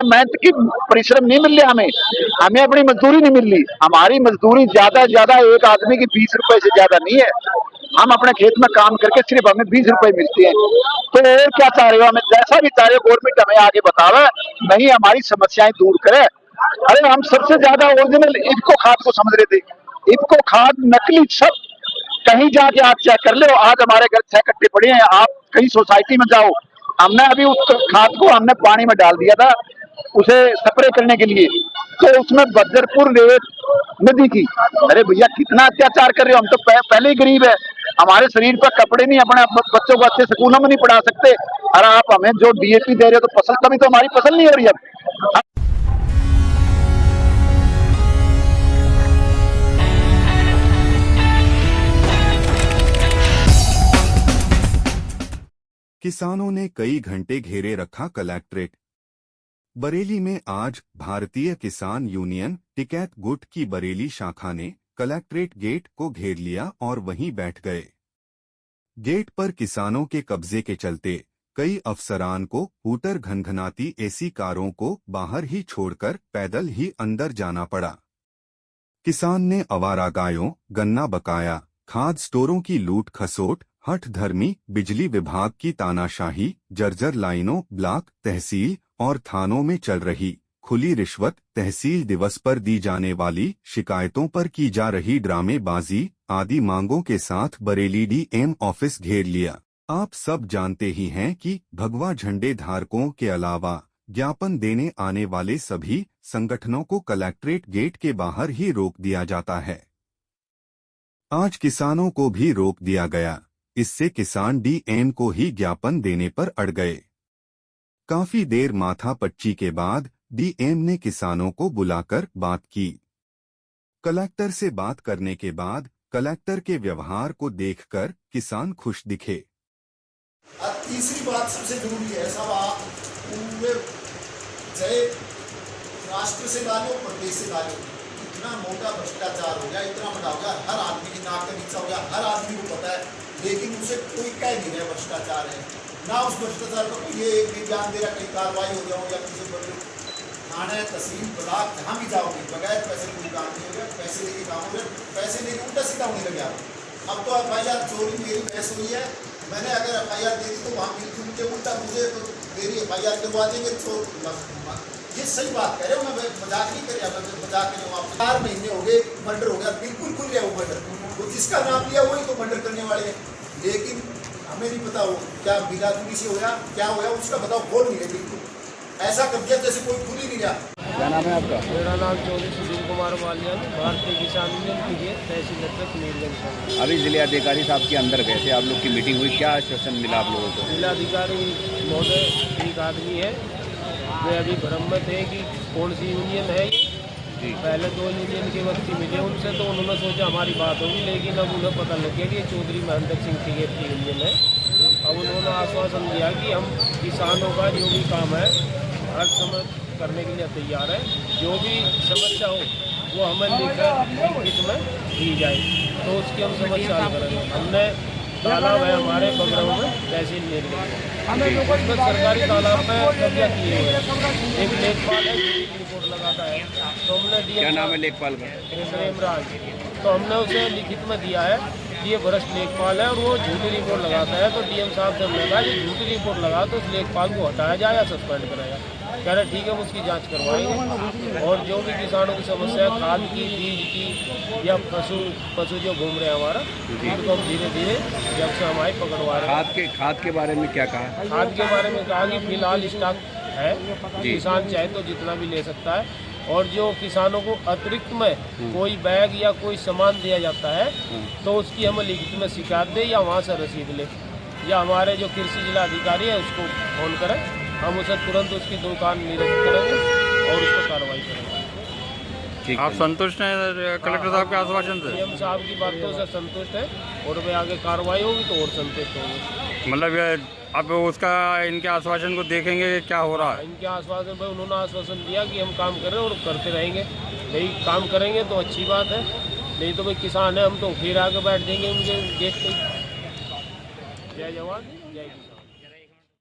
मेहनत की परिश्रम नहीं मिल रहा, हमें अपनी मजदूरी नहीं मिल रही। हमारी मजदूरी ज्यादा ज्यादा एक आदमी की 20 रुपए से ज्यादा नहीं है। हम अपने खेत में काम करके सिर्फ हमें 20 रुपए मिलते हैं। तो और क्या चाह रहे हो, हमें जैसा भी चाह रहे हो गवर्नमेंट हमें आगे बतावे, नहीं हमारी समस्याएं दूर करे। अरे हम सबसे ज्यादा ओरिजिनल इफ्को खाद को समझ रहे थे। इफ्को खाद नकली सब कहीं जाके आप चेक कर लो। आज हमारे घर 6 कट्टे पड़े हैं, आप कहीं सोसाइटी में जाओ, हमने अभी उस खाद को हमने पानी में डाल दिया था उसे स्प्रे करने के लिए, तो उसमें बदरपुर रेत नदी की। अरे भैया कितना अत्याचार कर रहे हो, हम तो पहले ही गरीब है, हमारे शरीर पर कपड़े नहीं, अपने बच्चों को अच्छे स्कूलों में नहीं पढ़ा सकते। अरे आप हमें जो डीएपी दे रहे हो तो फसल, कभी तो हमारी फसल नहीं हो रही अब। किसानों ने कई घंटे घेरे रखा कलेक्ट्रेट। बरेली में आज भारतीय किसान यूनियन टिकैत गुट की बरेली शाखा ने कलेक्ट्रेट गेट को घेर लिया और वहीं बैठ गए। गेट पर किसानों के कब्जे के चलते कई अफसरान को हूटर घनघनाती एसी कारों को बाहर ही छोड़कर पैदल ही अंदर जाना पड़ा। किसान ने आवारा गायों, गन्ना बकाया, खाद स्टोरों की लूट खसोट, हठ धर्मी बिजली विभाग की तानाशाही, जर्जर लाइनों, ब्लॉक, तहसील और थानों में चल रही खुली रिश्वत, तहसील दिवस पर दी जाने वाली शिकायतों पर की जा रही ड्रामेबाजी आदि मांगों के साथ बरेली डीएम ऑफिस घेर लिया। आप सब जानते ही हैं कि भगवा झंडे धारकों के अलावा ज्ञापन देने आने वाले सभी संगठनों को कलेक्ट्रेट गेट के बाहर ही रोक दिया जाता है। आज किसानों को भी रोक दिया गया। इससे किसान डीएम को ही ज्ञापन देने पर अड़ गए। काफी देर माथापच्ची के बाद डीएम ने किसानों को बुलाकर बात की। कलेक्टर से बात करने के बाद कलेक्टर के व्यवहार को देखकर किसान खुश दिखे। तीसरी बात सबसे जरूरी है, सब आप पूरे चाहे राष्ट्र से डालो, प्रदेश से डालो, इतना मोटा भ्रष्टाचार हो गया, इतना बड़ा हो गया, हर आदमी की नाक का नीचा हो गया, हर आदमी को पता है, लेकिन उसे कोई कह नहीं रहा भ्रष्टाचार है। ना उस भ्रष्टाचार को ये एक ध्यान दे रहा कहीं कार्रवाई हो जाओ या किसी पर थाना तहसील ब्लॉक जहाँ भी जाओगे बगैर पैसे कोई काम नहीं हो गया, पैसे लेके काम हो गया, पैसे लेके उल्टा सीधा होने लगे। अब तो FIR चोरी मेरी बहस हुई है, मैंने अगर FIR दे दी तो वहाँ बिल्कुल उल्टा मुझे तो मेरी FIR करवा देंगे। तो ये सही बात कह रहे हो, मैं मजाक नहीं कर रहा, मैं मजाक कर रहा हूँ। 4 महीने हो गए, मर्डर हो गया, बिल्कुल खुल गया वो मर्डर, तो जिसका नाम लिया वही तो मर्डर करने वाले हैं। लेकिन हमें नहीं पता वो क्या बिलादुरी से होया, क्या होया उसका बताओ, बोल नहीं रहे, बिल्कुल ऐसा कर दिया जैसे कोई खुल ही नहीं रहा। क्या नाम है आपका? मेरा नाम चौधरी सुशील कुमार मालियान, भारतीय किसान यूनियन टिकैत तहसील नीलगंज। अभी जिलाधिकारी साहब के अंदर गए थे, आप लोग की मीटिंग हुई, क्या आश्वासन मिला आप लोगों को? जिलाधिकारी महोदय एक आदमी है, वे अभी भ्रम में थे कि कौन सी यूनियन है जी। पहले 2 यूनियन के व्यक्ति मिले उनसे, तो उन्होंने सोचा हमारी बात होगी, लेकिन अब उन्हें पता लग गया कि ये चौधरी महेंद्र सिंह टिकैत की यूनियन है। अब उन्होंने आश्वासन दिया कि हम किसानों का जो भी काम है हर समय करने के लिए तैयार है, जो भी समस्या हो वो हमें लेकर लिखित में दी जाए, तो उसकी हम समस्या हल करेंगे। हमने तालाब है हमारे बगरों में तहसील नीलगंज, सरकारी तालाब में कब्जा किए हुए हैं। एक लेखपाल है रिपोर्ट लगाता है, तो हमने क्या नाम है लेखपाल का? प्रेमराज, तो हमने उसे लिखित में दिया है कि ये भ्रष्ट लेखपाल है और वो झूठी रिपोर्ट लगाता है। तो डीएम साहब से हमने कहा कि झूठी रिपोर्ट लगा तो उस लेखपाल को हटाया जाए या सस्पेंड कराया। कह रहे ठीक है, वो उसकी जांच करवाएंगे, और जो भी किसानों की समस्या है खाद की, बीज की या पशु जो घूम रहे हैं हमारा, उनको हम धीरे धीरे जब से हमारे पकड़वा रहे हैं। खाद के बारे में क्या कहा? खाद के बारे में कहा कि फिलहाल स्टॉक है, किसान चाहे तो जितना भी ले सकता है, और जो किसानों को अतिरिक्त में कोई बैग या कोई सामान दिया जाता है तो उसकी हम लिखित में शिकायत दें या वहाँ से रसीद ले, या हमारे जो कृषि जिला अधिकारी है उसको फोन करें, हम उसे तुरंत उसकी दुकान निरस्त करेंगे और उस पर कार्रवाई करेंगे। आप संतुष्ट हैं कलेक्टर साहब के आश्वासन से? डीएम साहब की बातों से संतुष्ट है, और वे आगे कार्रवाई होगी तो और संतुष्ट होंगे। मतलब अब उसका इनके आश्वासन को देखेंगे क्या हो रहा है? इनके आश्वासन पर उन्होंने आश्वासन दिया कि हम काम कर रहे हैं और करते रहेंगे। भाई काम करेंगे तो अच्छी बात है, नहीं तो भाई किसान है हम तो फिर आगे बैठ देंगे उनके गेट पे। जय जवान जय किसान।